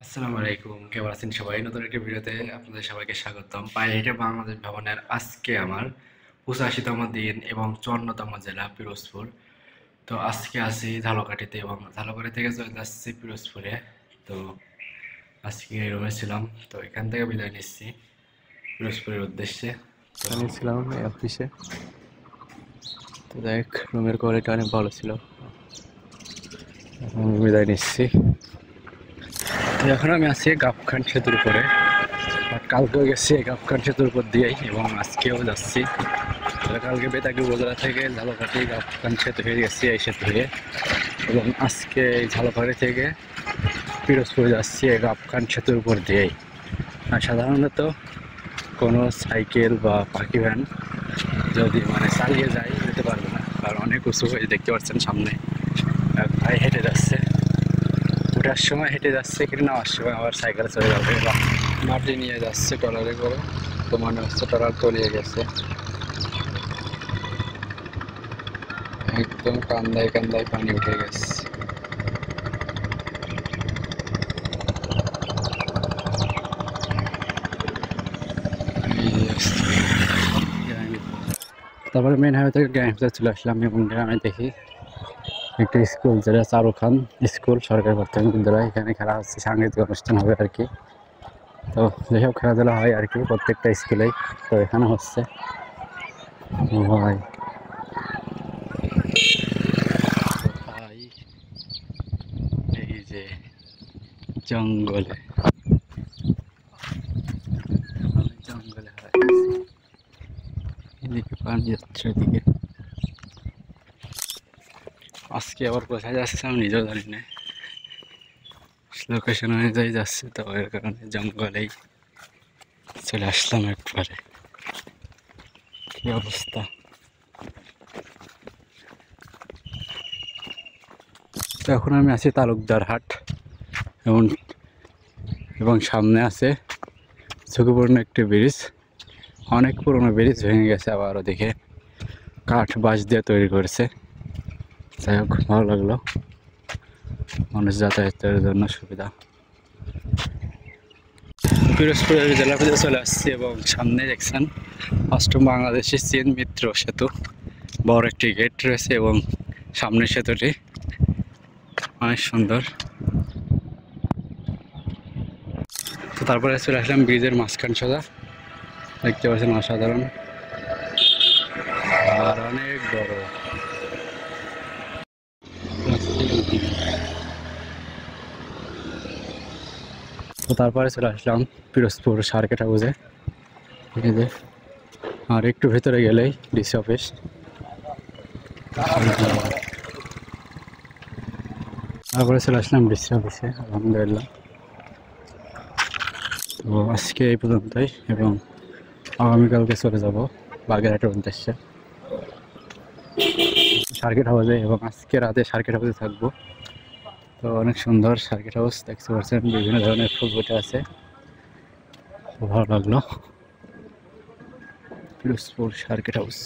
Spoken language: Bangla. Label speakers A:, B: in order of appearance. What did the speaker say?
A: আসসালামু আলাইকুম, কেমন আছেন সবাই? নতুন একটা ভিডিওতে আপনাদের সবাইকে স্বাগতম। পায়ে হেঁটে বাংলাদেশ ভ্রমণের আজকে আমার 85তম দিন এবং 54তম জেলা পিরোজপুর। তো আজকে আছি ঝালকাঠিতে এবং ঝালকাঠি থেকে চলে যাচ্ছি পিরোজপুরে। তো আজকে এই রুমে ছিলাম, তো এখান থেকে বিদায় নিচ্ছি পিরোজপুরের উদ্দেশ্যে। তো
B: এখানে ছিলাম এই অফিসে। তো দেখ, রুমের কোয়ালিটি অনেক ভালো ছিল। এখন বিদায় নিচ্ছি। তো এখন আমি আছি গাবখান সেতুর উপরে। আর কালকেও গেছি এই গাবখান সেতুর উপর দিয়েই এবং আজকেও যাচ্ছি। কালকে বেতাগী উপজেলা থেকে ঝালকাঠি গাবখান সেতু হয়ে গেছি এই সেতু হয়ে, এবং আজকে এই ঝালকাঠি থেকে পিরোজপুর যাচ্ছি এই গাবখান সেতুর উপর দিয়েই। আর সাধারণত কোনো সাইকেল বা পাখি ভ্যান যদি চালিয়ে যায় যেতে পারবে না, কারণ অনেক উঁচু হয়ে দেখতে পাচ্ছেন সামনে। এক ভাই হেঁটে যাচ্ছে, ওঠার সময় হেঁটে যাচ্ছে, কিন্তু নামার সময় আবার সাইকেলে চলে যাবে বা মাটি নিয়ে যাচ্ছে ট্রলারে করে। তো মনে হচ্ছে ট্রলার তলিয়ে গেছে, একদম কান্দায় কান্দায় পানি উঠে গেছে। তারপরে মেন হাইওয়ে থেকে গ্রামে চলে আসলাম এবং গ্রামে দেখি একটা স্কুল, যেটা চারু খান স্কুল সরকারি প্রাথমিক বিদ্যালয়। এখানে খেলা হচ্ছে, সাংস্কৃতিক অনুষ্ঠান হবে আর কি। তো যেসব খেলাধুলা হয় আর কি প্রত্যেকটা স্কুলেই, তো এখানে হচ্ছে। ভাই ভাই এই যে জঙ্গলে, আমি জঙ্গলে হারাইছি। এদিকে পানি যাচ্ছে, ওদিকে আজকে আবার কোথায় যাচ্ছে আমি নিজেও জানি না। লোকেশন অনুযায়ী যাচ্ছে, তো এর কারণে জঙ্গলেই চলে আসলাম একবারে। কি অবস্থা! তো এখন আমি আছি তালুকদার হাট, এবং এবং সামনে আছে ঝুঁকিপূর্ণ একটি ব্রিজ। অনেক পুরনো ব্রিজ, ভেঙে গেছে আবার ওদিকে কাঠ বাঁশ দিয়ে তৈরি করেছে। যাই হোক, ভালো লাগলো, মানুষ যাতায়াতের জন্য সুবিধা। পিরোজপুরের জেলাতে চলে আসছি এবং সামনে দেখছেন অষ্টম বাংলাদেশি চীন মিত্র সেতু। বড় একটি গেট রয়েছে এবং সামনের সেতুটি অনেক সুন্দর। তো তারপরে চলে আসলাম ব্রিজের মাঝখান সোজা, দেখতে পাচ্ছেন অসাধারণ আর অনেক বড়। তো তারপরে চলে আসলাম পিরোজপুর সার্কিট হাউসে। এই যে, আর একটু ভেতরে গেলেই ডিসি অফিস। তারপরে চলে আসলাম ডিসি অফিসে, আলহামদুলিল্লাহ। তো আজকে এই পর্যন্তই, এবং আগামীকালকে চলে যাব বাগেরহাটের উদ্দেশ্যে সার্কিট হাউসে, এবং আজকে রাতে সার্কিট হাউসে থাকবো। তো অনেক সুন্দর সার্কিট হাউস, দেখতে পাচ্ছেন বিভিন্ন ধরনের ফুল ফুটে আছে, ভালো লাগলো। Pirojpur circuit house.